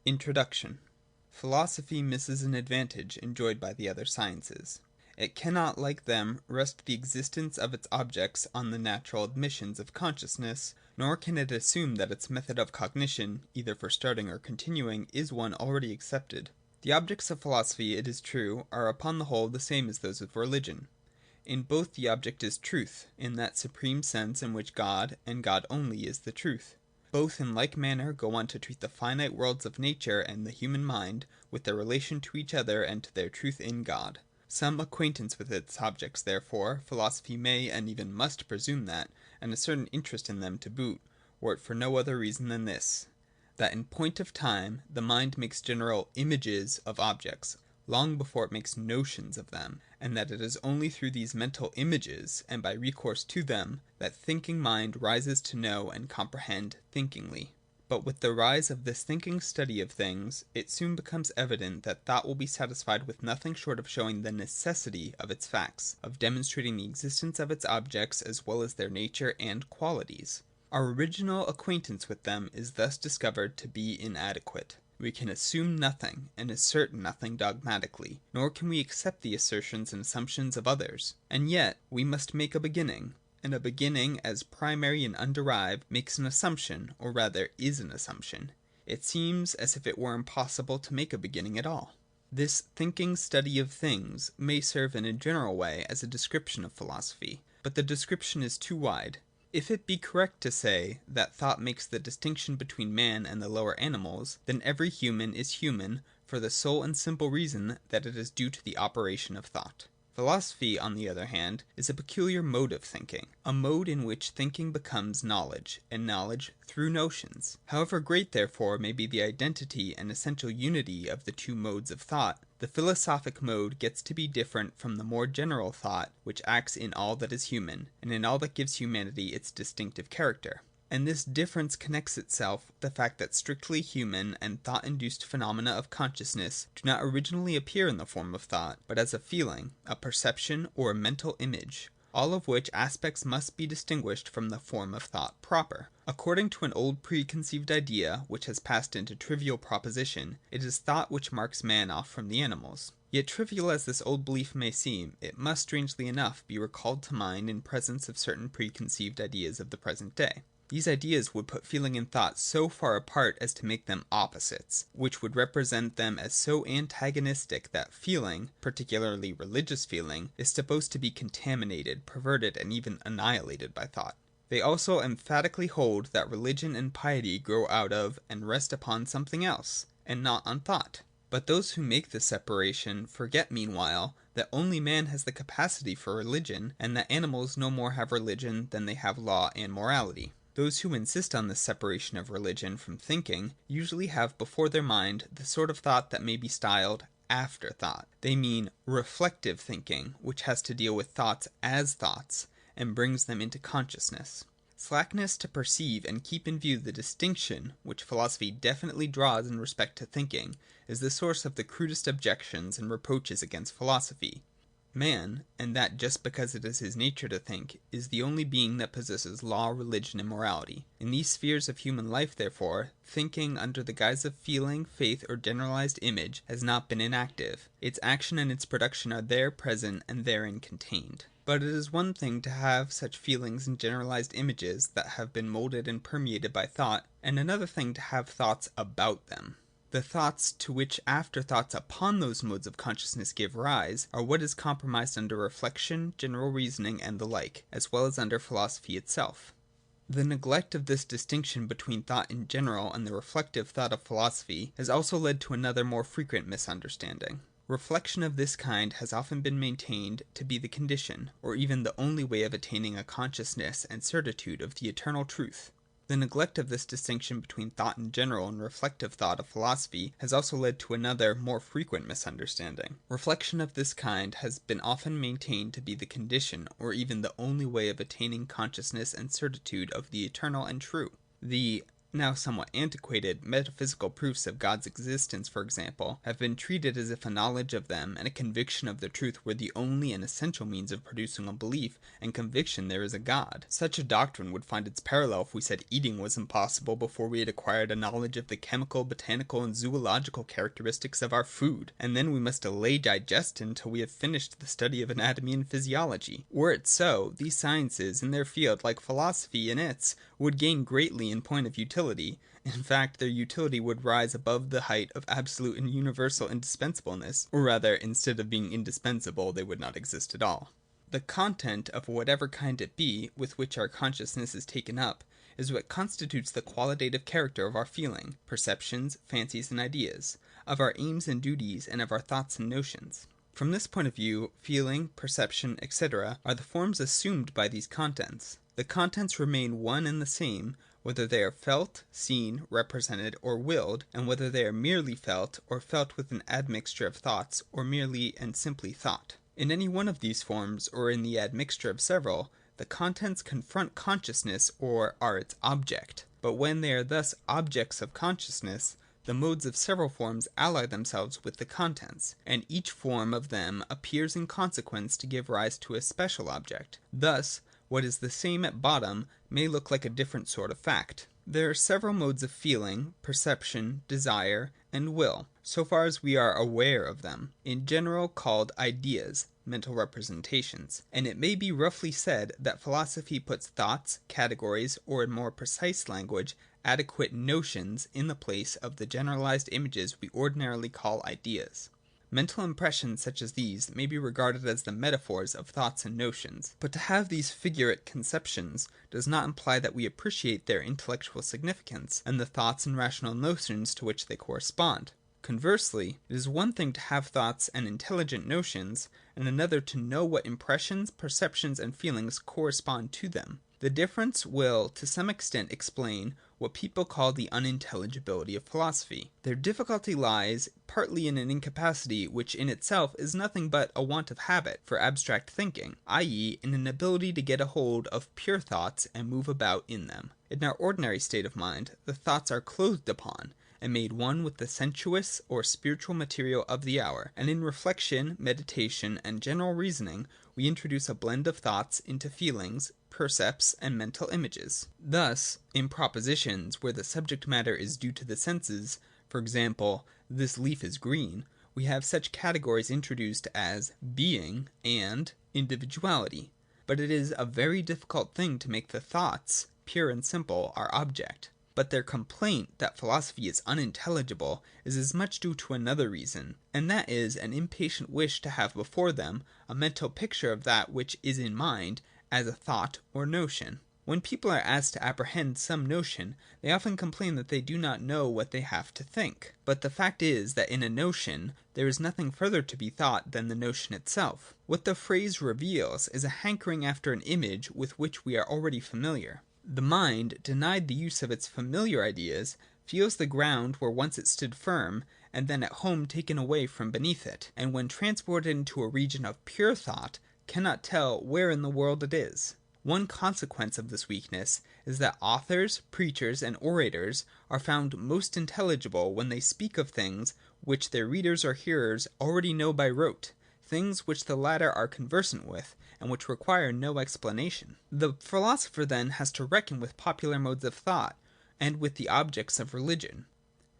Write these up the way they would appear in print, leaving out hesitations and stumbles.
Introduction. Philosophy misses an advantage enjoyed by the other sciences. It cannot, like them, rest the existence of its objects on the natural admissions of consciousness, nor can it assume that its method of cognition, either for starting or continuing, is one already accepted. The objects of philosophy, it is true, are upon the whole the same as those of religion. In both the object is truth, in that supreme sense in which God, and God only, is the truth. Both in like manner go on to treat the finite worlds of nature and the human mind with their relation to each other and to their truth in God. Some acquaintance with its objects, therefore, philosophy may and even must presume that, and a certain interest in them to boot, were it for no other reason than this, that in point of time the mind makes general images of objects, long before it makes notions of them, and that it is only through these mental images, and by recourse to them, that thinking mind rises to know and comprehend thinkingly. But with the rise of this thinking study of things, it soon becomes evident that thought will be satisfied with nothing short of showing the necessity of its facts, of demonstrating the existence of its objects as well as their nature and qualities. Our original acquaintance with them is thus discovered to be inadequate. We can assume nothing and assert nothing dogmatically, nor can we accept the assertions and assumptions of others. And yet we must make a beginning, and a beginning, as primary and underived, makes an assumption, or rather is an assumption. It seems as if it were impossible to make a beginning at all. This thinking study of things may serve in a general way as a description of philosophy, but the description is too wide. If it be correct to say that thought makes the distinction between man and the lower animals, then every human is human for the sole and simple reason that it is due to the operation of thought. Philosophy, on the other hand, is a peculiar mode of thinking, a mode in which thinking becomes knowledge, and knowledge through notions. However great, therefore, may be the identity and essential unity of the two modes of thought, the philosophic mode gets to be different from the more general thought which acts in all that is human, and in all that gives humanity its distinctive character. And this difference connects itself with the fact that strictly human and thought-induced phenomena of consciousness do not originally appear in the form of thought, but as a feeling, a perception, or a mental image, all of which aspects must be distinguished from the form of thought proper. According to an old preconceived idea which has passed into trivial proposition, it is thought which marks man off from the animals. Yet trivial as this old belief may seem, it must strangely enough be recalled to mind in presence of certain preconceived ideas of the present day. These ideas would put feeling and thought so far apart as to make them opposites, which would represent them as so antagonistic that feeling, particularly religious feeling, is supposed to be contaminated, perverted, and even annihilated by thought. They also emphatically hold that religion and piety grow out of and rest upon something else, and not on thought. But those who make this separation forget meanwhile that only man has the capacity for religion, and that animals no more have religion than they have law and morality. Those who insist on this separation of religion from thinking usually have before their mind the sort of thought that may be styled afterthought. They mean reflective thinking, which has to deal with thoughts as thoughts, and brings them into consciousness. Slackness to perceive and keep in view the distinction which philosophy definitely draws in respect to thinking is the source of the crudest objections and reproaches against philosophy. Man, and that just because it is his nature to think, is the only being that possesses law, religion, and morality. In these spheres of human life, therefore, thinking under the guise of feeling, faith, or generalized image has not been inactive. Its action and its production are there present and therein contained. But it is one thing to have such feelings and generalized images that have been moulded and permeated by thought, and another thing to have thoughts about them. The thoughts to which afterthoughts upon those modes of consciousness give rise are what is comprised under reflection, general reasoning, and the like, as well as under philosophy itself. The neglect of this distinction between thought in general and the reflective thought of philosophy has also led to another more frequent misunderstanding. Reflection of this kind has often been maintained to be the condition, or even the only way of attaining a consciousness and certitude of the eternal truth. The neglect of this distinction between thought in general and reflective thought of philosophy has also led to another, more frequent misunderstanding. Reflection of this kind has been often maintained to be the condition, or even the only way of attaining consciousness and certitude of the eternal and true. The Now somewhat antiquated, metaphysical proofs of God's existence, for example, have been treated as if a knowledge of them and a conviction of the truth were the only and essential means of producing a belief and conviction there is a God. Such a doctrine would find its parallel if we said eating was impossible before we had acquired a knowledge of the chemical, botanical, and zoological characteristics of our food, and then we must delay digestion until we have finished the study of anatomy and physiology. Were it so, these sciences in their field, like philosophy in its, would gain greatly in point of utility. In fact, their utility would rise above the height of absolute and universal indispensableness, or rather, instead of being indispensable, they would not exist at all. The content of whatever kind it be with which our consciousness is taken up is what constitutes the qualitative character of our feeling, perceptions, fancies, and ideas, of our aims and duties, and of our thoughts and notions. From this point of view, feeling, perception, etc. are the forms assumed by these contents. The contents remain one and the same, whether they are felt, seen, represented, or willed, and whether they are merely felt, or felt with an admixture of thoughts, or merely and simply thought. In any one of these forms, or in the admixture of several, the contents confront consciousness or are its object. But when they are thus objects of consciousness, the modes of several forms ally themselves with the contents, and each form of them appears in consequence to give rise to a special object. Thus, what is the same at bottom may look like a different sort of fact. There are several modes of feeling, perception, desire, and will, so far as we are aware of them, in general called ideas, mental representations. And it may be roughly said that philosophy puts thoughts, categories, or in more precise language, adequate notions in the place of the generalized images we ordinarily call ideas. Mental impressions such as these may be regarded as the metaphors of thoughts and notions. But to have these figurate conceptions does not imply that we appreciate their intellectual significance and the thoughts and rational notions to which they correspond. Conversely, it is one thing to have thoughts and intelligent notions, and another to know what impressions, perceptions, and feelings correspond to them. The difference will, to some extent, explain what people call the unintelligibility of philosophy. Their difficulty lies partly in an incapacity which in itself is nothing but a want of habit for abstract thinking, i.e. in an ability to get a hold of pure thoughts and move about in them. In our ordinary state of mind, the thoughts are clothed upon and made one with the sensuous or spiritual material of the hour, and in reflection, meditation, and general reasoning, we introduce a blend of thoughts into feelings, percepts, and mental images. Thus, in propositions where the subject matter is due to the senses, for example, this leaf is green, we have such categories introduced as being and individuality. But it is a very difficult thing to make the thoughts, pure and simple, our object. But their complaint that philosophy is unintelligible is as much due to another reason, and that is an impatient wish to have before them a mental picture of that which is in mind as a thought or notion. When people are asked to apprehend some notion, they often complain that they do not know what they have to think. But the fact is that in a notion, there is nothing further to be thought than the notion itself. What the phrase reveals is a hankering after an image with which we are already familiar. The mind, denied the use of its familiar ideas, feels the ground where once it stood firm, and then at home taken away from beneath it, and when transported into a region of pure thought, cannot tell where in the world it is. One consequence of this weakness is that authors, preachers, and orators are found most intelligible when they speak of things which their readers or hearers already know by rote, things which the latter are conversant with, and which require no explanation. The philosopher then has to reckon with popular modes of thought, and with the objects of religion.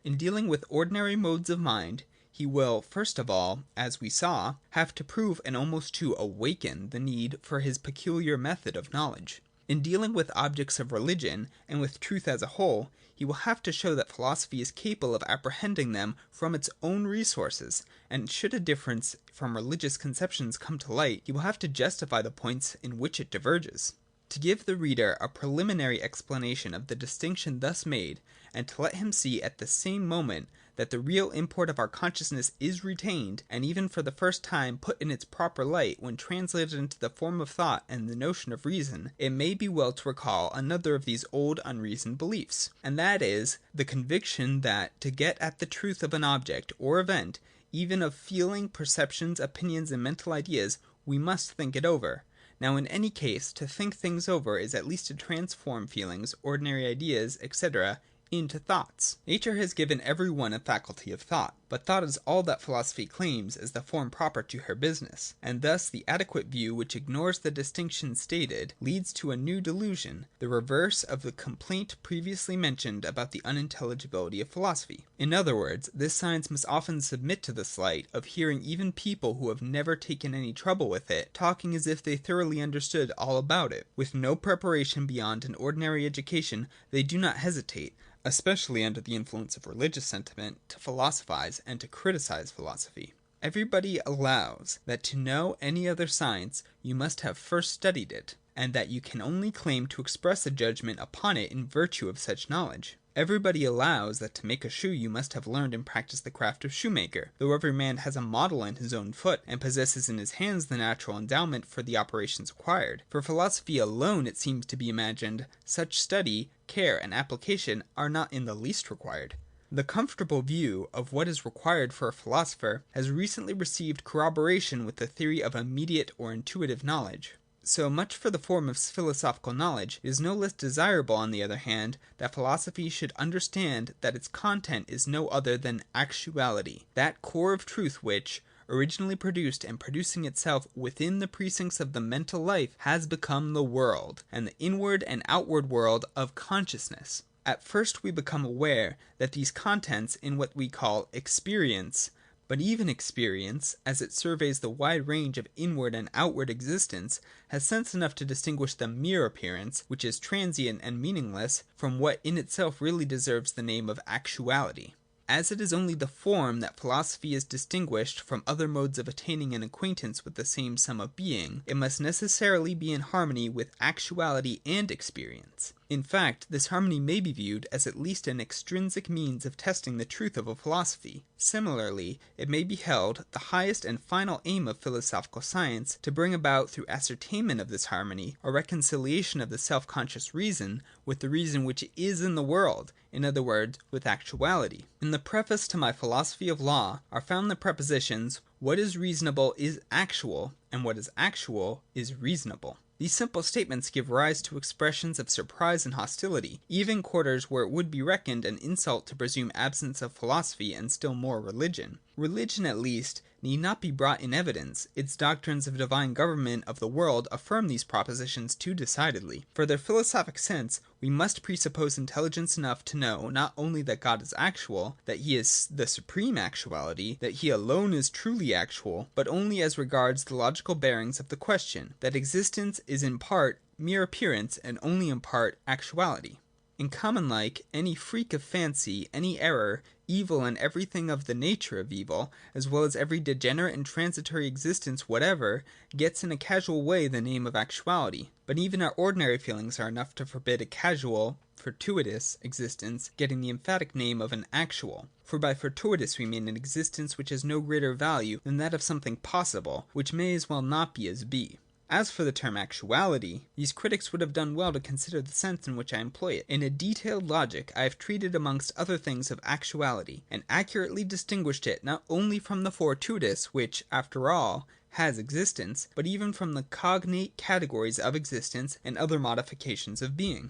In dealing with ordinary modes of mind, he will, first of all, as we saw, have to prove and almost to awaken the need for his peculiar method of knowledge. In dealing with objects of religion, and with truth as a whole, he will have to show that philosophy is capable of apprehending them from its own resources, and should a difference from religious conceptions come to light, he will have to justify the points in which it diverges. To give the reader a preliminary explanation of the distinction thus made, and to let him see at the same moment that the real import of our consciousness is retained, and even for the first time put in its proper light when translated into the form of thought and the notion of reason, it may be well to recall another of these old unreasoned beliefs, and that is the conviction that to get at the truth of an object or event, even of feeling, perceptions, opinions, and mental ideas, we must think it over. Now in any case, to think things over is at least to transform feelings, ordinary ideas, etc., into thoughts. Nature has given every one a faculty of thought, but thought is all that philosophy claims as the form proper to her business, and thus the adequate view which ignores the distinction stated leads to a new delusion, the reverse of the complaint previously mentioned about the unintelligibility of philosophy. In other words, this science must often submit to the slight of hearing even people who have never taken any trouble with it, talking as if they thoroughly understood all about it. With no preparation beyond an ordinary education, they do not hesitate, especially under the influence of religious sentiment, to philosophize and to criticize philosophy. Everybody allows that to know any other science you must have first studied it, and that you can only claim to express a judgment upon it in virtue of such knowledge. Everybody allows that to make a shoe you must have learned and practiced the craft of shoemaker, though every man has a model in his own foot, and possesses in his hands the natural endowment for the operations acquired. For philosophy alone, it seems to be imagined, such study, care, and application are not in the least required. The comfortable view of what is required for a philosopher has recently received corroboration with the theory of immediate or intuitive knowledge. So much for the form of philosophical knowledge. It is no less desirable, on the other hand, that philosophy should understand that its content is no other than actuality, that core of truth which, originally produced and producing itself within the precincts of the mental life, has become the world, and the inward and outward world of consciousness. At first we become aware that these contents in what we call experience, but even experience, as it surveys the wide range of inward and outward existence, has sense enough to distinguish the mere appearance, which is transient and meaningless, from what in itself really deserves the name of actuality. As it is only the form that philosophy is distinguished from other modes of attaining an acquaintance with the same sum of being, it must necessarily be in harmony with actuality and experience. In fact, this harmony may be viewed as at least an extrinsic means of testing the truth of a philosophy. Similarly, it may be held the highest and final aim of philosophical science to bring about through ascertainment of this harmony a reconciliation of the self-conscious reason with the reason which is in the world, in other words, with actuality. In the preface to my Philosophy of Law are found the prepositions, what is reasonable is actual, and what is actual is reasonable. These simple statements give rise to expressions of surprise and hostility, even in quarters where it would be reckoned an insult to presume absence of philosophy and still more religion. Religion, at least, need not be brought in evidence. Its doctrines of divine government of the world affirm these propositions too decidedly. For their philosophic sense, we must presuppose intelligence enough to know not only that God is actual, that He is the supreme actuality, that He alone is truly actual, but only as regards the logical bearings of the question, that existence is in part mere appearance and only in part actuality. In common like, any freak of fancy, any error, evil and everything of the nature of evil, as well as every degenerate and transitory existence whatever, gets in a casual way the name of actuality. But even our ordinary feelings are enough to forbid a casual, fortuitous existence getting the emphatic name of an actual. For by fortuitous we mean an existence which has no greater value than that of something possible, which may as well not be as be. As for the term actuality, these critics would have done well to consider the sense in which I employ it. In a detailed logic, I have treated amongst other things of actuality, and accurately distinguished it not only from the fortuitous, which, after all, has existence, but even from the cognate categories of existence and other modifications of being.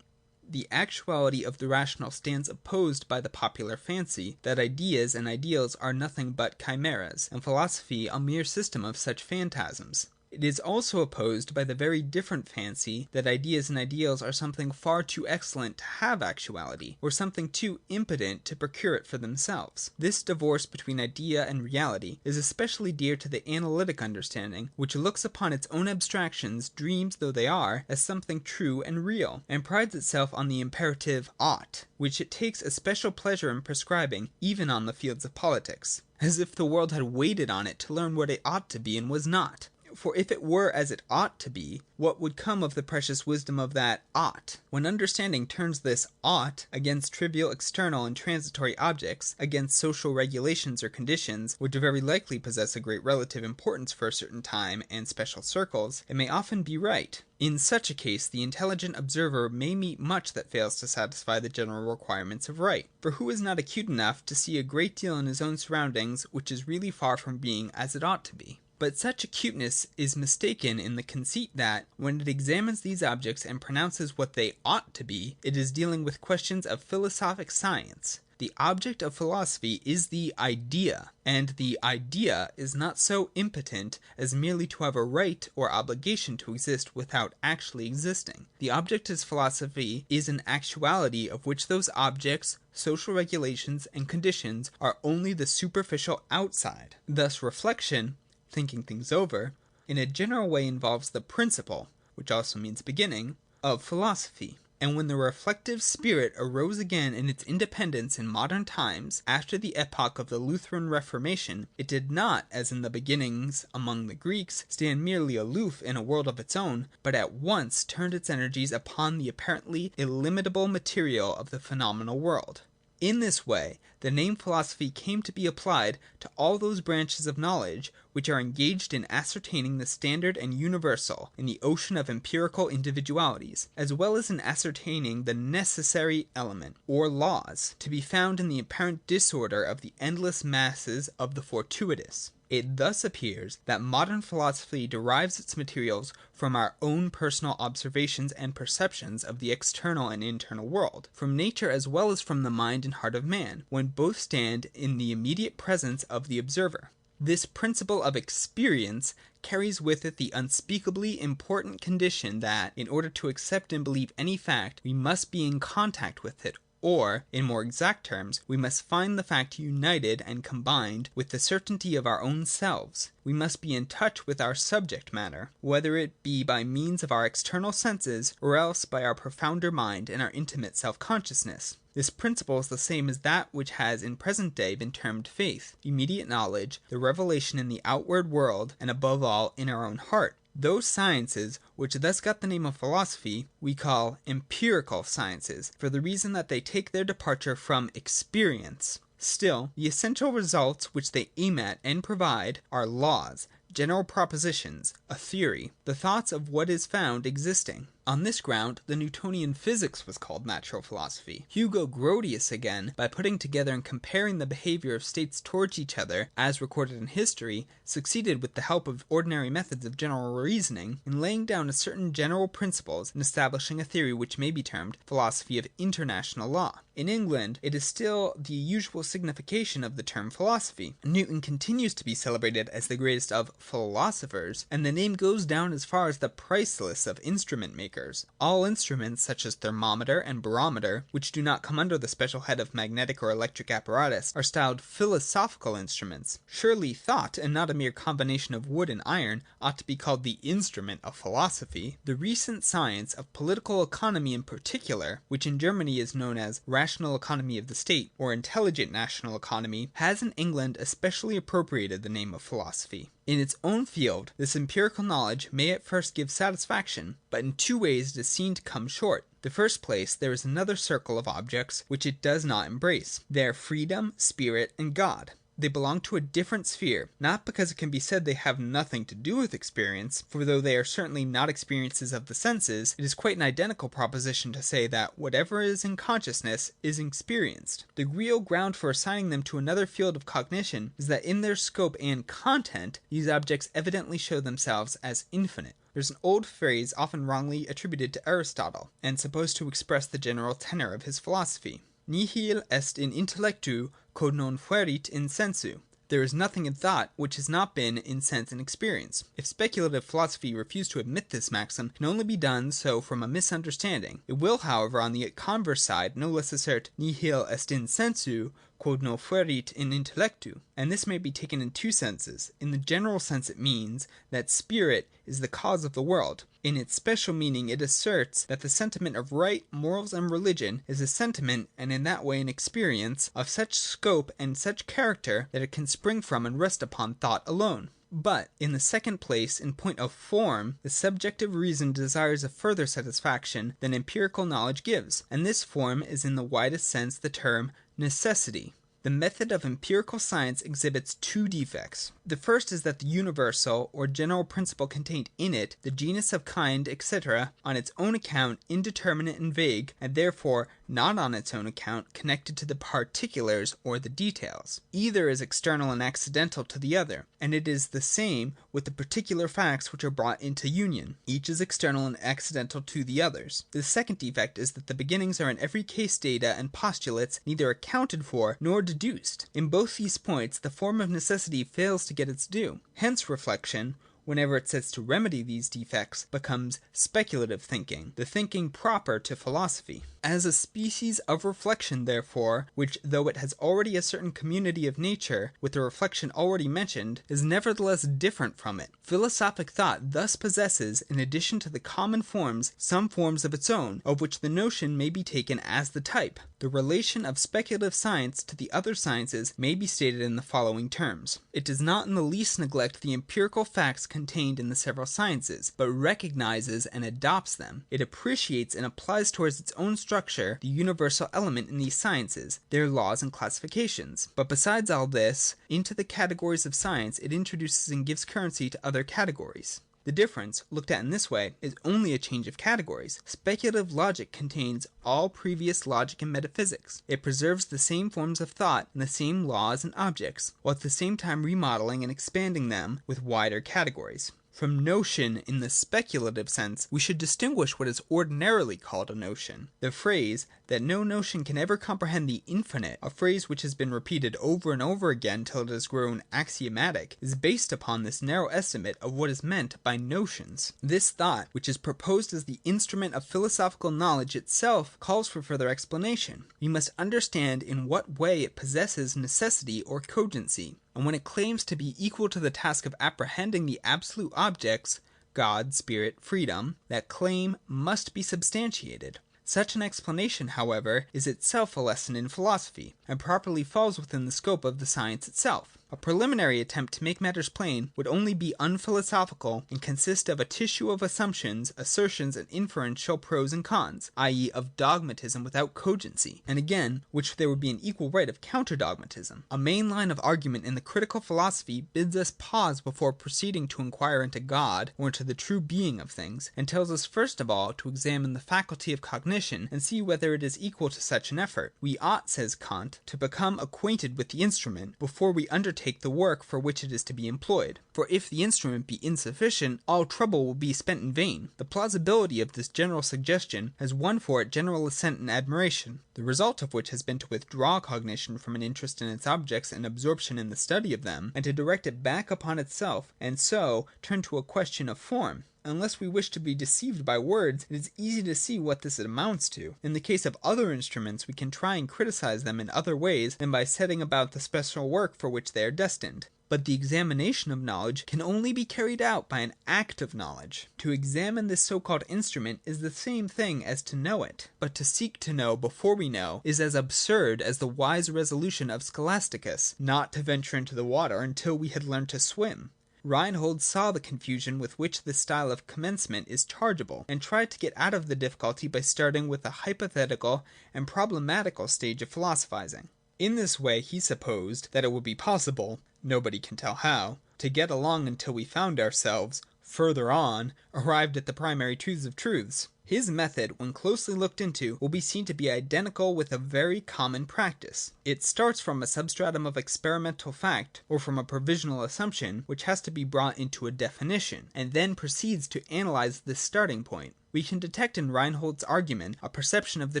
The actuality of the rational stands opposed by the popular fancy that ideas and ideals are nothing but chimeras, and philosophy a mere system of such phantasms. It is also opposed by the very different fancy that ideas and ideals are something far too excellent to have actuality, or something too impotent to procure it for themselves. This divorce between idea and reality is especially dear to the analytic understanding, which looks upon its own abstractions, dreams though they are, as something true and real, and prides itself on the imperative ought, which it takes a special pleasure in prescribing, even on the fields of politics, as if the world had waited on it to learn what it ought to be and was not. For if it were as it ought to be, what would come of the precious wisdom of that ought? When understanding turns this ought against trivial external and transitory objects, against social regulations or conditions, which very likely possess a great relative importance for a certain time and special circles, it may often be right. In such a case, the intelligent observer may meet much that fails to satisfy the general requirements of right. For who is not acute enough to see a great deal in his own surroundings which is really far from being as it ought to be? But such acuteness is mistaken in the conceit that, when it examines these objects and pronounces what they ought to be, it is dealing with questions of philosophic science. The object of philosophy is the idea, and the idea is not so impotent as merely to have a right or obligation to exist without actually existing. The object of philosophy is an actuality of which those objects, social regulations, and conditions are only the superficial outside. Thus reflection, thinking things over, in a general way involves the principle, which also means beginning, of philosophy. And when the reflective spirit arose again in its independence in modern times, after the epoch of the Lutheran Reformation, it did not, as in the beginnings among the Greeks, stand merely aloof in a world of its own, but at once turned its energies upon the apparently illimitable material of the phenomenal world. In this way, the name philosophy came to be applied to all those branches of knowledge which are engaged in ascertaining the standard and universal in the ocean of empirical individualities, as well as in ascertaining the necessary element, or laws, to be found in the apparent disorder of the endless masses of the fortuitous. It thus appears that modern philosophy derives its materials from our own personal observations and perceptions of the external and internal world, from nature as well as from the mind and heart of man, when both stand in the immediate presence of the observer. This principle of experience carries with it the unspeakably important condition that, in order to accept and believe any fact, we must be in contact with it, or, in more exact terms, we must find the fact united and combined with the certainty of our own selves. We must be in touch with our subject matter, whether it be by means of our external senses, or else by our profounder mind and our intimate self-consciousness. This principle is the same as that which has in present day been termed faith, immediate knowledge, the revelation in the outward world, and above all in our own heart. Those sciences, which thus got the name of philosophy, we call empirical sciences, for the reason that they take their departure from experience. Still, the essential results which they aim at and provide are laws, general propositions, a theory, the thoughts of what is found existing. On this ground, the Newtonian physics was called natural philosophy. Hugo Grotius, again, by putting together and comparing the behaviour of states towards each other, as recorded in history, succeeded with the help of ordinary methods of general reasoning in laying down a certain general principles and establishing a theory which may be termed philosophy of international law. In England, it is still the usual signification of the term philosophy. Newton continues to be celebrated as the greatest of philosophers, and the name goes down as far as the price list of instrument makers. All instruments, such as thermometer and barometer, which do not come under the special head of magnetic or electric apparatus, are styled philosophical instruments. Surely thought, and not a mere combination of wood and iron, ought to be called the instrument of philosophy. The recent science of political economy in particular, which in Germany is known as rational economy of the state, or intelligent national economy, has in England especially appropriated the name of philosophy. In its own field, this empirical knowledge may at first give satisfaction, but in two ways it is seen to come short. In the first place, there is another circle of objects which it does not embrace. They are freedom, spirit, and God. They belong to a different sphere, not because it can be said they have nothing to do with experience, for though they are certainly not experiences of the senses, it is quite an identical proposition to say that whatever is in consciousness is experienced. The real ground for assigning them to another field of cognition is that in their scope and content, these objects evidently show themselves as infinite. There's an old phrase often wrongly attributed to Aristotle, and supposed to express the general tenor of his philosophy. Nihil est in intellectu quod non fuerit in sensu. There is nothing in thought which has not been in sense and experience. If speculative philosophy refuse to admit this maxim, it can only be done so from a misunderstanding. It will, however, on the converse side, no less assert nihil est in sensu quod non fuerit in intellectu. And this may be taken in two senses. In the general sense it means that spirit is the cause of the world. In its special meaning it asserts that the sentiment of right, morals, and religion is a sentiment, and in that way an experience, of such scope and such character that it can spring from and rest upon thought alone. But, in the second place, in point of form, the subjective reason desires a further satisfaction than empirical knowledge gives, and this form is in the widest sense the term necessity. The method of empirical science exhibits two defects. The first is that the universal or general principle contained in it, the genus of kind, etc., on its own account indeterminate and vague, and therefore not on its own account connected to the particulars or the details. Either is external and accidental to the other, and it is the same with the particular facts which are brought into union. Each is external and accidental to the others. The second defect is that the beginnings are in every case data and postulates neither accounted for nor deduced. In both these points, the form of necessity fails to get its due. Hence reflection, whenever it sets to remedy these defects, becomes speculative thinking, the thinking proper to philosophy. As a species of reflection, therefore, which, though it has already a certain community of nature with the reflection already mentioned, is nevertheless different from it, philosophic thought thus possesses, in addition to the common forms, some forms of its own, of which the notion may be taken as the type. The relation of speculative science to the other sciences may be stated in the following terms. It does not in the least neglect the empirical facts contained in the several sciences, but recognizes and adopts them. It appreciates and applies towards its own structure the universal element in these sciences, their laws and classifications. But besides all this, into the categories of science it introduces and gives currency to other categories. The difference, looked at in this way, is only a change of categories. Speculative logic contains all previous logic and metaphysics. It preserves the same forms of thought and the same laws and objects, while at the same time remodeling and expanding them with wider categories. From notion in the speculative sense, we should distinguish what is ordinarily called a notion. The phrase that no notion can ever comprehend the infinite, a phrase which has been repeated over and over again till it has grown axiomatic, is based upon this narrow estimate of what is meant by notions. This thought, which is proposed as the instrument of philosophical knowledge itself, calls for further explanation. We must understand in what way it possesses necessity or cogency. And when it claims to be equal to the task of apprehending the absolute objects, God, spirit, freedom, that claim must be substantiated. Such an explanation, however, is itself a lesson in philosophy, and properly falls within the scope of the science itself. A preliminary attempt to make matters plain would only be unphilosophical and consist of a tissue of assumptions, assertions, and inferential pros and cons, i.e. of dogmatism without cogency, and again, which there would be an equal right of counter-dogmatism. A main line of argument in the critical philosophy bids us pause before proceeding to inquire into God or into the true being of things, and tells us first of all to examine the faculty of cognition and see whether it is equal to such an effort. We ought, says Kant, to become acquainted with the instrument before we undertake the work for which it is to be employed. For if the instrument be insufficient, all trouble will be spent in vain. The plausibility of this general suggestion has won for it general assent and admiration, the result of which has been to withdraw cognition from an interest in its objects and absorption in the study of them, and to direct it back upon itself, and so turn to a question of form. Unless we wish to be deceived by words, it is easy to see what this amounts to. In the case of other instruments, we can try and criticize them in other ways than by setting about the special work for which they are destined. But the examination of knowledge can only be carried out by an act of knowledge. To examine this so-called instrument is the same thing as to know it. But to seek to know before we know is as absurd as the wise resolution of Scholasticus not to venture into the water until we had learned to swim. Reinhold saw the confusion with which this style of commencement is chargeable, and tried to get out of the difficulty by starting with a hypothetical and problematical stage of philosophizing. In this way he supposed that it would be possible, nobody can tell how, to get along until we found ourselves, further on, arrived at the primary truths of truths. His method, when closely looked into, will be seen to be identical with a very common practice. It starts from a substratum of experimental fact, or from a provisional assumption, which has to be brought into a definition, and then proceeds to analyze this starting point. We can detect in Reinhold's argument a perception of the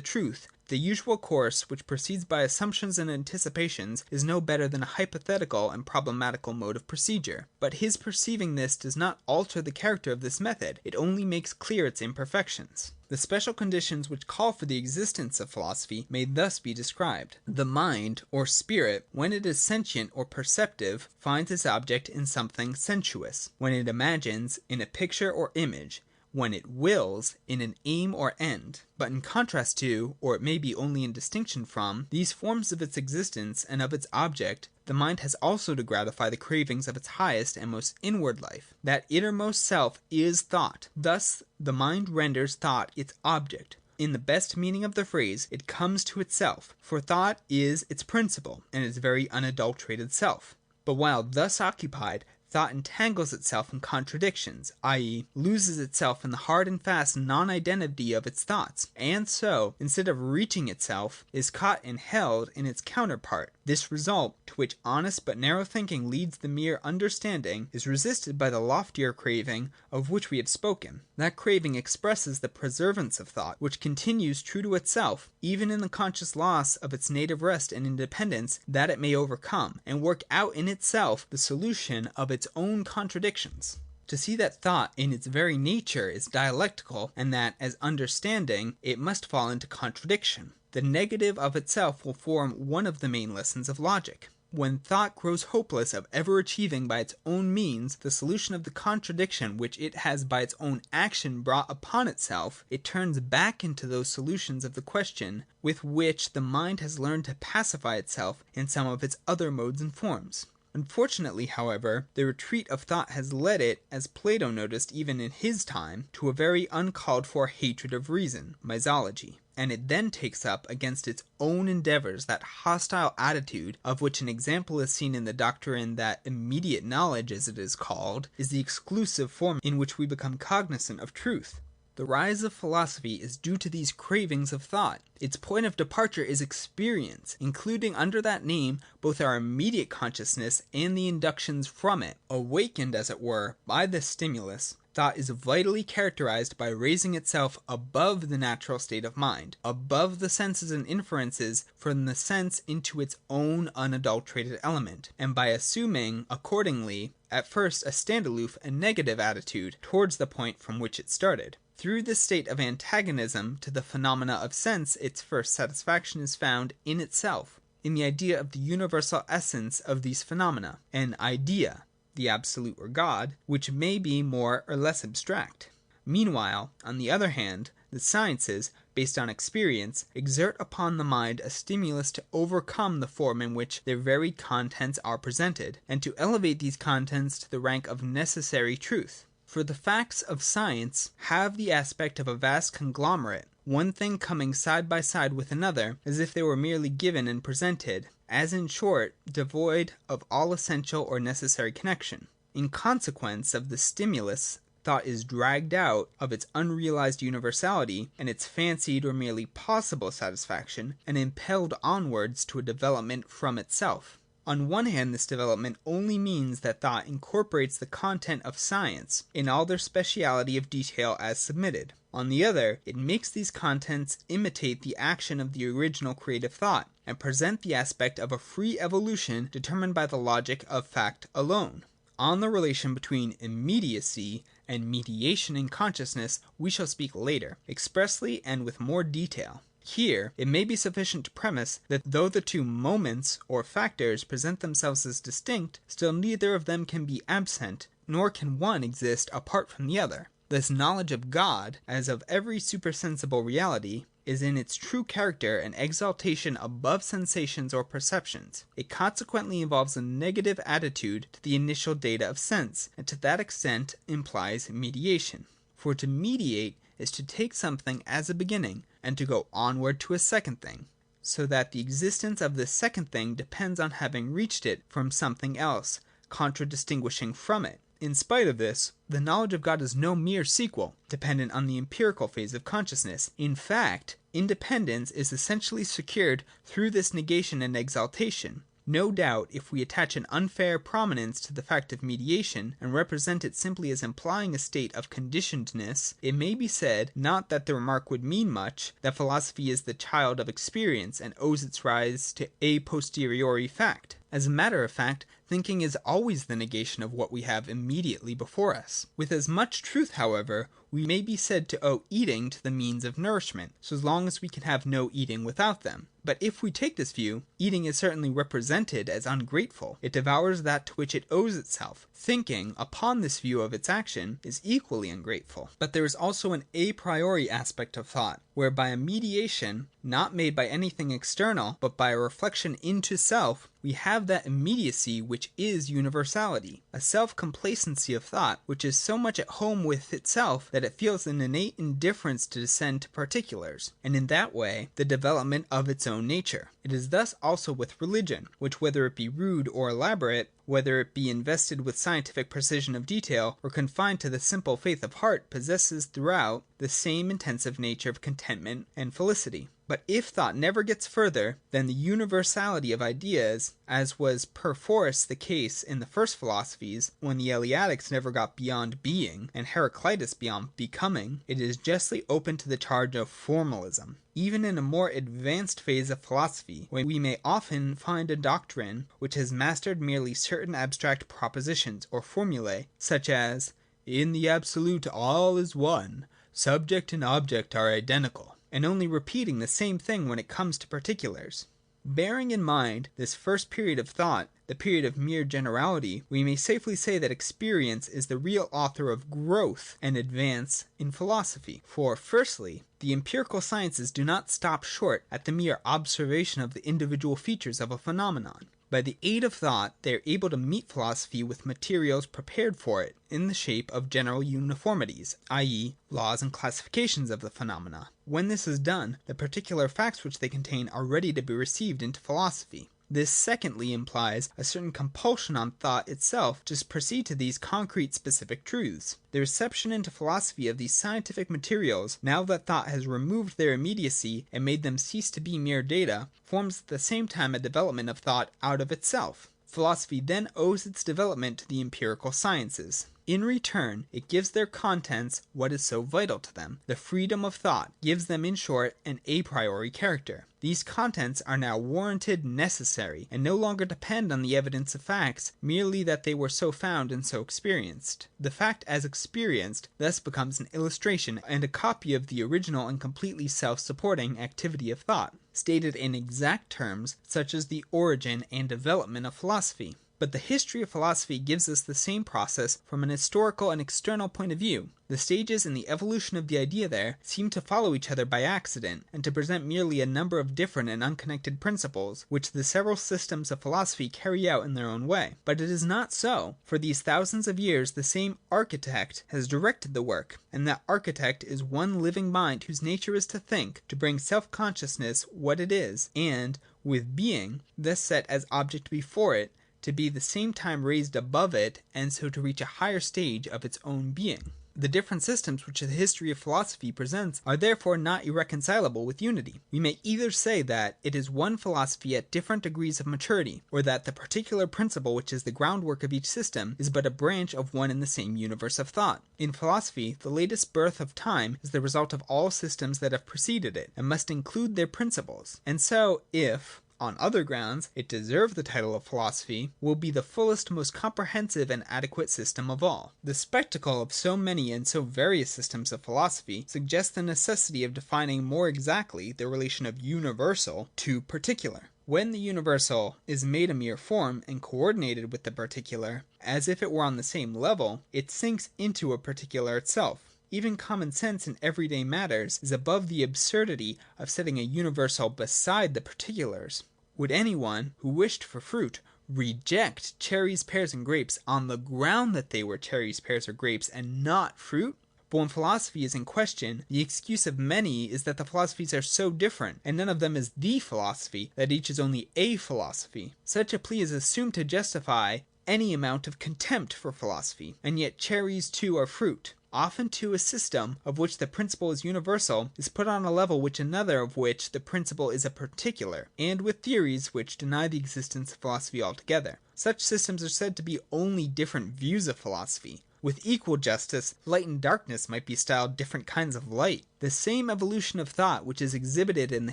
truth. The usual course, which proceeds by assumptions and anticipations, is no better than a hypothetical and problematical mode of procedure. But his perceiving this does not alter the character of this method, it only makes clear its imperfections. The special conditions which call for the existence of philosophy may thus be described. The mind, or spirit, when it is sentient or perceptive, finds its object in something sensuous. When it imagines, in a picture or image. When it wills, in an aim or end. But in contrast to, or it may be only in distinction from, these forms of its existence and of its object, the mind has also to gratify the cravings of its highest and most inward life. That innermost self is thought. Thus the mind renders thought its object. In the best meaning of the phrase, it comes to itself, for thought is its principle, and its very unadulterated self. But while thus occupied, Thought entangles itself in contradictions, i.e. loses itself in the hard and fast non-identity of its thoughts, and so, instead of reaching itself, is caught and held in its counterpart. This result, to which honest but narrow thinking leads the mere understanding, is resisted by the loftier craving of which we have spoken. That craving expresses the preservance of thought, which continues true to itself, even in the conscious loss of its native rest and independence, that it may overcome, and work out in itself the solution of its own contradictions. To see that thought in its very nature is dialectical, and that, as understanding, it must fall into contradiction. The negative of itself will form one of the main lessons of logic. When thought grows hopeless of ever achieving by its own means the solution of the contradiction which it has by its own action brought upon itself, it turns back into those solutions of the question with which the mind has learned to pacify itself in some of its other modes and forms. Unfortunately, however, the retreat of thought has led it, as Plato noticed even in his time, to a very uncalled for hatred of reason, misology. And it then takes up against its own endeavours that hostile attitude, of which an example is seen in the doctrine that immediate knowledge, as it is called, is the exclusive form in which we become cognizant of truth. The rise of philosophy is due to these cravings of thought. Its point of departure is experience, including under that name both our immediate consciousness and the inductions from it. Awakened, as it were, by this stimulus, thought is vitally characterized by raising itself above the natural state of mind, above the senses and inferences from the sense into its own unadulterated element, and by assuming, accordingly, at first a stand aloof and negative attitude towards the point from which it started. Through this state of antagonism to the phenomena of sense, its first satisfaction is found in itself, in the idea of the universal essence of these phenomena, an idea, the absolute or God, which may be more or less abstract. Meanwhile, on the other hand, the sciences, based on experience, exert upon the mind a stimulus to overcome the form in which their varied contents are presented, and to elevate these contents to the rank of necessary truth. For the facts of science have the aspect of a vast conglomerate, one thing coming side by side with another, as if they were merely given and presented, as in short, devoid of all essential or necessary connection. In consequence of the stimulus, thought is dragged out of its unrealized universality and its fancied or merely possible satisfaction, and impelled onwards to a development from itself. On one hand, this development only means that thought incorporates the content of science in all their speciality of detail as submitted. On the other, it makes these contents imitate the action of the original creative thought, and present the aspect of a free evolution determined by the logic of fact alone. On the relation between immediacy and mediation in consciousness we shall speak later, expressly and with more detail. Here, it may be sufficient to premise that though the two moments or factors present themselves as distinct, still neither of them can be absent, nor can one exist apart from the other. This knowledge of God, as of every supersensible reality, is in its true character an exaltation above sensations or perceptions. It consequently involves a negative attitude to the initial data of sense, and to that extent implies mediation. For to mediate is to take something as a beginning, and to go onward to a second thing, so that the existence of this second thing depends on having reached it from something else, contradistinguishing from it. In spite of this, the knowledge of God is no mere sequel, dependent on the empirical phase of consciousness. In fact, independence is essentially secured through this negation and exaltation. No doubt, if we attach an unfair prominence to the fact of mediation, and represent it simply as implying a state of conditionedness, it may be said, not that the remark would mean much, that philosophy is the child of experience and owes its rise to a posteriori fact. As a matter of fact, thinking is always the negation of what we have immediately before us. With as much truth, however, we may be said to owe eating to the means of nourishment, so long as we can have no eating without them. But if we take this view, eating is certainly represented as ungrateful. It devours that to which it owes itself. Thinking, upon this view of its action, is equally ungrateful. But there is also an a priori aspect of thought, whereby a mediation, not made by anything external, but by a reflection into self, we have that immediacy which is universality, a self-complacency of thought, which is so much at home with itself that it feels an innate indifference to descend to particulars, and in that way the development of its own nature. It is thus also with religion, which, whether it be rude or elaborate, whether it be invested with scientific precision of detail, or confined to the simple faith of heart, possesses throughout the same intensive nature of contentment and felicity. But if thought never gets further than the universality of ideas, as was perforce the case in the first philosophies, when the Eleatics never got beyond being, and Heraclitus beyond becoming, it is justly open to the charge of formalism. Even in a more advanced phase of philosophy, where we may often find a doctrine which has mastered merely certain abstract propositions or formulae, such as, in the absolute all is one, subject and object are identical, and only repeating the same thing when it comes to particulars. Bearing in mind this first period of thought, the period of mere generality, we may safely say that experience is the real author of growth and advance in philosophy. For, firstly, the empirical sciences do not stop short at the mere observation of the individual features of a phenomenon. By the aid of thought, they are able to meet philosophy with materials prepared for it in the shape of general uniformities, i.e. laws and classifications of the phenomena. When this is done, the particular facts which they contain are ready to be received into philosophy. This secondly implies a certain compulsion on thought itself to proceed to these concrete specific truths. The reception into philosophy of these scientific materials, now that thought has removed their immediacy and made them cease to be mere data, forms at the same time a development of thought out of itself. Philosophy then owes its development to the empirical sciences. In return, it gives their contents what is so vital to them. The freedom of thought gives them, in short, an a priori character. These contents are now warranted necessary, and no longer depend on the evidence of facts, merely that they were so found and so experienced. The fact as experienced thus becomes an illustration and a copy of the original and completely self-supporting activity of thought, stated in exact terms, such as the origin and development of philosophy. But the history of philosophy gives us the same process from an historical and external point of view. The stages in the evolution of the idea there seem to follow each other by accident, and to present merely a number of different and unconnected principles, which the several systems of philosophy carry out in their own way. But it is not so. For these thousands of years the same architect has directed the work, and that architect is one living mind whose nature is to think, to bring self-consciousness what it is, and, with being, thus set as object before it, to be the same time raised above it, and so to reach a higher stage of its own being. The different systems which the history of philosophy presents are therefore not irreconcilable with unity. We may either say that it is one philosophy at different degrees of maturity, or that the particular principle which is the groundwork of each system is but a branch of one and the same universe of thought. In philosophy, the latest birth of time is the result of all systems that have preceded it, and must include their principles. And so, if on other grounds it deserve the title of philosophy, will be the fullest, most comprehensive and adequate system of all. The spectacle of so many and so various systems of philosophy suggests the necessity of defining more exactly the relation of universal to particular. When the universal is made a mere form and coordinated with the particular, as if it were on the same level, it sinks into a particular itself. Even common sense in everyday matters is above the absurdity of setting a universal beside the particulars. Would anyone, who wished for fruit, reject cherries, pears, and grapes on the ground that they were cherries, pears, or grapes, and not fruit? But when philosophy is in question, the excuse of many is that the philosophies are so different, and none of them is the philosophy, that each is only a philosophy. Such a plea is assumed to justify any amount of contempt for philosophy, and yet cherries too are fruit. Often too a system of which the principle is universal is put on a level with another of which the principle is a particular, and with theories which deny the existence of philosophy altogether. Such systems are said to be only different views of philosophy. With equal justice, light and darkness might be styled different kinds of light. The same evolution of thought which is exhibited in the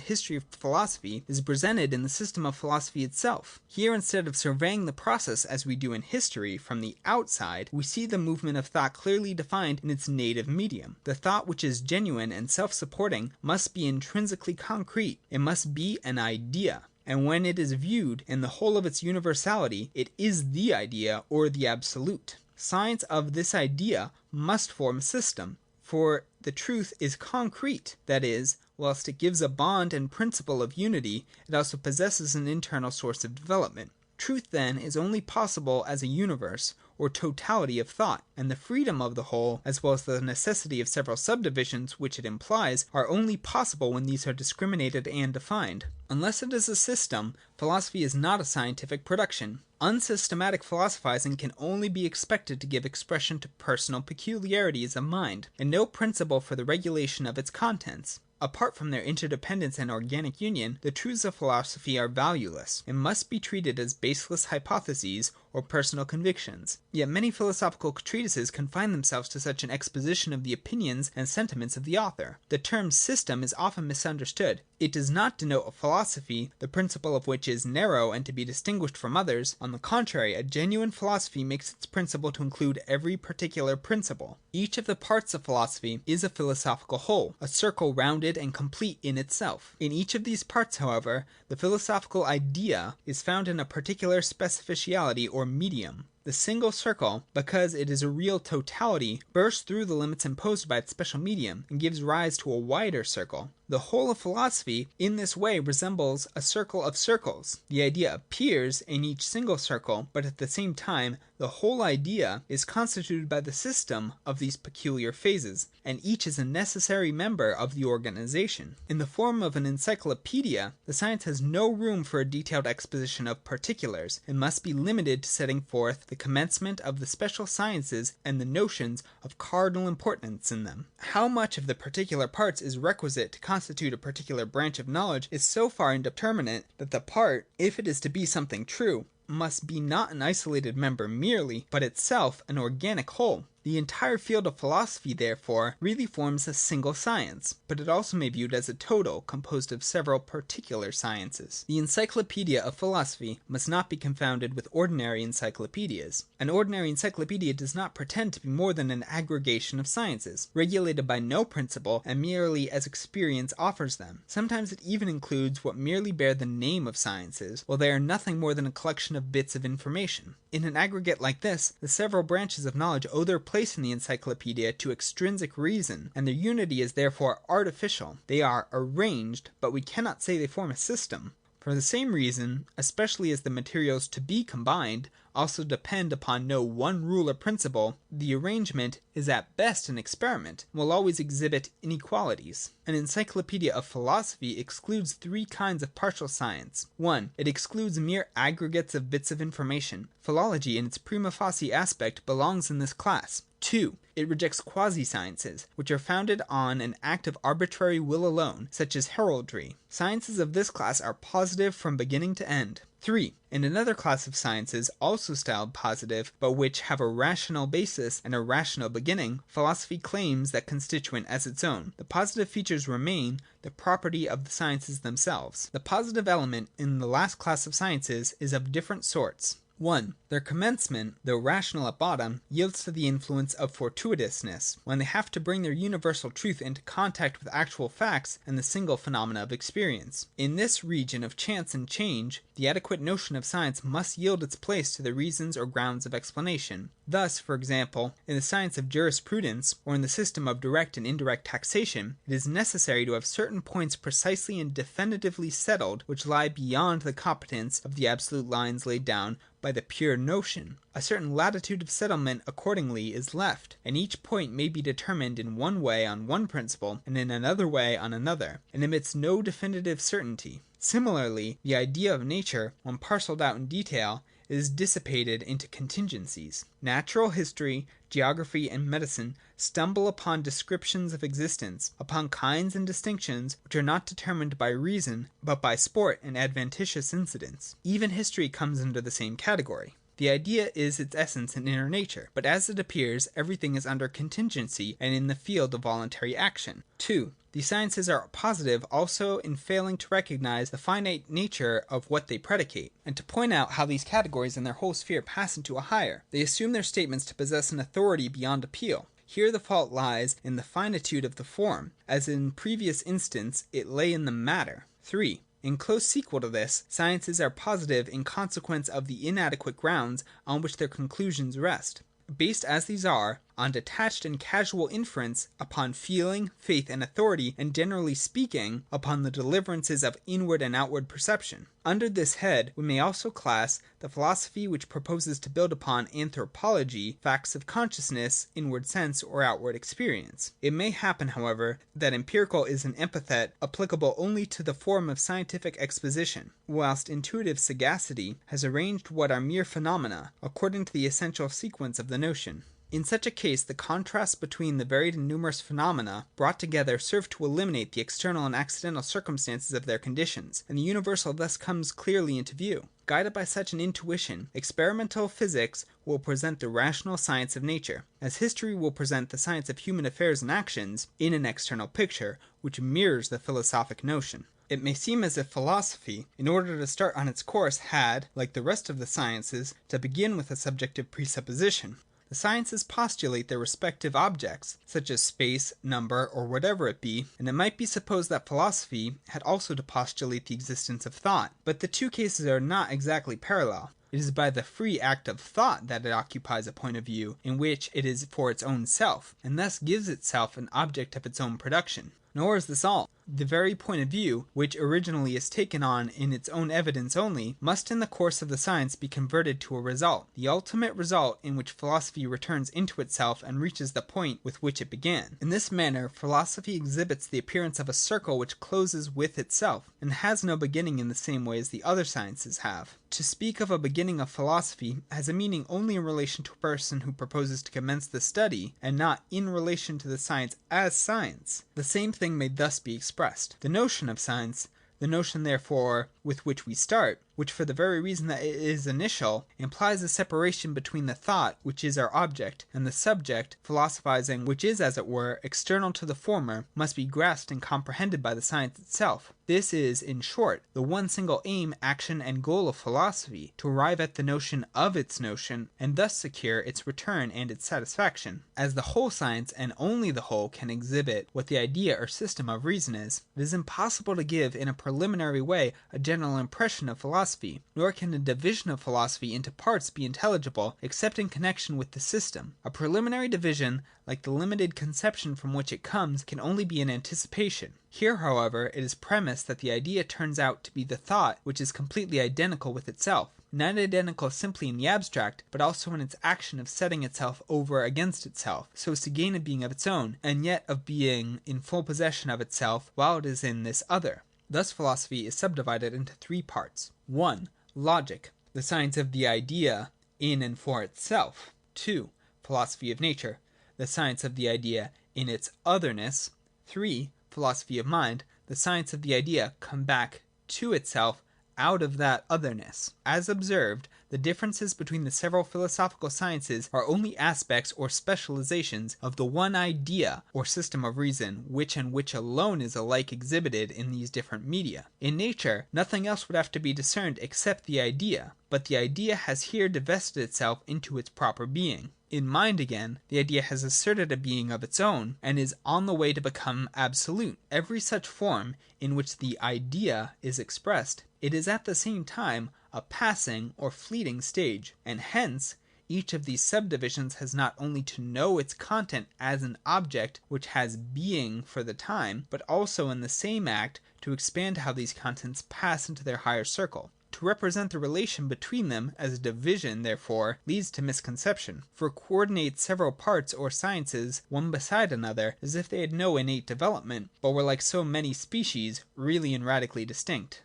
history of philosophy is presented in the system of philosophy itself. Here, instead of surveying the process as we do in history from the outside, we see the movement of thought clearly defined in its native medium. The thought which is genuine and self-supporting must be intrinsically concrete. It must be an idea. And when it is viewed in the whole of its universality, it is the idea or the absolute. Science of this idea must form a system, for the truth is concrete, that is, whilst it gives a bond and principle of unity, it also possesses an internal source of development. Truth then is only possible as a universe, or totality of thought, and the freedom of the whole, as well as the necessity of several subdivisions which it implies, are only possible when these are discriminated and defined. Unless it is a system, philosophy is not a scientific production. Unsystematic philosophizing can only be expected to give expression to personal peculiarities of mind, and no principle for the regulation of its contents. Apart from their interdependence and organic union, the truths of philosophy are valueless, and must be treated as baseless hypotheses or personal convictions. Yet many philosophical treatises confine themselves to such an exposition of the opinions and sentiments of the author. The term system is often misunderstood. It does not denote a philosophy, the principle of which is narrow and to be distinguished from others. On the contrary, a genuine philosophy makes its principle to include every particular principle. Each of the parts of philosophy is a philosophical whole, a circle rounded and complete in itself. In each of these parts, however, the philosophical idea is found in a particular specificality or medium. The single circle, because it is a real totality, bursts through the limits imposed by its special medium, and gives rise to a wider circle. The whole of philosophy in this way resembles a circle of circles. The idea appears in each single circle, but at the same time the whole idea is constituted by the system of these peculiar phases, and each is a necessary member of the organization. In the form of an encyclopedia, the science has no room for a detailed exposition of particulars, and must be limited to setting forth the commencement of the special sciences and the notions of cardinal importance in them. How much of the particular parts is requisite to constitute a particular branch of knowledge is so far indeterminate that the part, if it is to be something true, must be not an isolated member merely, but itself an organic whole. The entire field of philosophy, therefore, really forms a single science, but it also may be viewed as a total composed of several particular sciences. The encyclopedia of philosophy must not be confounded with ordinary encyclopedias. An ordinary encyclopedia does not pretend to be more than an aggregation of sciences, regulated by no principle and merely as experience offers them. Sometimes it even includes what merely bear the name of sciences, while they are nothing more than a collection of bits of information. In an aggregate like this, the several branches of knowledge owe their place in the encyclopedia to extrinsic reason, and their unity is therefore artificial. They are arranged, but we cannot say they form a system. For the same reason, especially as the materials to be combined also depend upon no one rule or principle, the arrangement is at best an experiment, and will always exhibit inequalities. An encyclopedia of philosophy excludes three kinds of partial science. 1. It excludes mere aggregates of bits of information. Philology in its prima facie aspect belongs in this class. 2. It rejects quasi-sciences, which are founded on an act of arbitrary will alone, such as heraldry. Sciences of this class are positive from beginning to end. 3. In another class of sciences, also styled positive, but which have a rational basis and a rational beginning, philosophy claims that constituent as its own. The positive features remain the property of the sciences themselves. The positive element in the last class of sciences is of different sorts. 1. Their commencement, though rational at bottom, yields to the influence of fortuitousness, when they have to bring their universal truth into contact with actual facts and the single phenomena of experience. In this region of chance and change, the adequate notion of science must yield its place to the reasons or grounds of explanation. Thus, for example, in the science of jurisprudence, or in the system of direct and indirect taxation, it is necessary to have certain points precisely and definitively settled, which lie beyond the competence of the absolute lines laid down by the pure notion. A certain latitude of settlement accordingly is left, and each point may be determined in one way on one principle, and in another way on another, and emits no definitive certainty. Similarly, the idea of nature, when parcelled out in detail, is dissipated into contingencies. Natural history, geography, and medicine stumble upon descriptions of existence, upon kinds and distinctions which are not determined by reason, but by sport and adventitious incidents. Even history comes under the same category. The idea is its essence and inner nature, but as it appears, everything is under contingency and in the field of voluntary action. 2. The sciences are positive also in failing to recognize the finite nature of what they predicate, and to point out how these categories in their whole sphere pass into a higher. They assume their statements to possess an authority beyond appeal. Here the fault lies in the finitude of the form, as in previous instance it lay in the matter. 3. In close sequel to this, sciences are positive in consequence of the inadequate grounds on which their conclusions rest. Based as these are on detached and casual inference, upon feeling, faith, and authority, and generally speaking, upon the deliverances of inward and outward perception. Under this head we may also class the philosophy which proposes to build upon anthropology, facts of consciousness, inward sense, or outward experience. It may happen, however, that empirical is an epithet applicable only to the form of scientific exposition, whilst intuitive sagacity has arranged what are mere phenomena, according to the essential sequence of the notion. In such a case, the contrasts between the varied and numerous phenomena brought together serve to eliminate the external and accidental circumstances of their conditions, and the universal thus comes clearly into view. Guided by such an intuition, experimental physics will present the rational science of nature, as history will present the science of human affairs and actions, in an external picture, which mirrors the philosophic notion. It may seem as if philosophy, in order to start on its course, had, like the rest of the sciences, to begin with a subjective presupposition. The sciences postulate their respective objects, such as space, number, or whatever it be, and it might be supposed that philosophy had also to postulate the existence of thought. But the two cases are not exactly parallel. It is by the free act of thought that it occupies a point of view in which it is for its own self, and thus gives itself an object of its own production. Nor is this all. The very point of view, which originally is taken on in its own evidence only, must in the course of the science be converted to a result, the ultimate result in which philosophy returns into itself and reaches the point with which it began. In this manner, philosophy exhibits the appearance of a circle which closes with itself, and has no beginning in the same way as the other sciences have. To speak of a beginning of philosophy has a meaning only in relation to a person who proposes to commence the study, and not in relation to the science as science. The same thing may thus be expressed. The notion of science, the notion therefore with which we start, which for the very reason that it is initial, implies a separation between the thought, which is our object, and the subject, philosophizing, which is, as it were, external to the former, must be grasped and comprehended by the science itself. This is, in short, the one single aim, action, and goal of philosophy, to arrive at the notion of its notion, and thus secure its return and its satisfaction. As the whole science, and only the whole, can exhibit what the idea or system of reason is, it is impossible to give in a preliminary way a general impression of philosophy, nor can a division of philosophy into parts be intelligible except in connection with the system. A preliminary division, like the limited conception from which it comes, can only be an anticipation. Here, however, it is premised that the idea turns out to be the thought which is completely identical with itself. Not identical simply in the abstract, but also in its action of setting itself over against itself, so as to gain a being of its own, and yet of being in full possession of itself while it is in this other. Thus philosophy is subdivided into three parts. 1. Logic, the science of the idea in and for itself. 2. Philosophy of nature, the science of the idea in its otherness. 3. Philosophy of mind, the science of the idea come back to itself out of that otherness. As observed, the differences between the several philosophical sciences are only aspects or specializations of the one idea or system of reason, which and which alone is alike exhibited in these different media. In nature, nothing else would have to be discerned except the idea, but the idea has here divested itself into its proper being. In mind again, the idea has asserted a being of its own, and is on the way to become absolute. Every such form in which the idea is expressed, it is at the same time a passing or fleeting stage, and hence each of these subdivisions has not only to know its content as an object which has being for the time, but also in the same act to expand how these contents pass into their higher circle. To represent the relation between them as a division, therefore, leads to misconception, for it coordinates several parts or sciences one beside another as if they had no innate development, but were like so many species, really and radically distinct.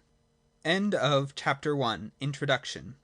End of Chapter 1. Introduction.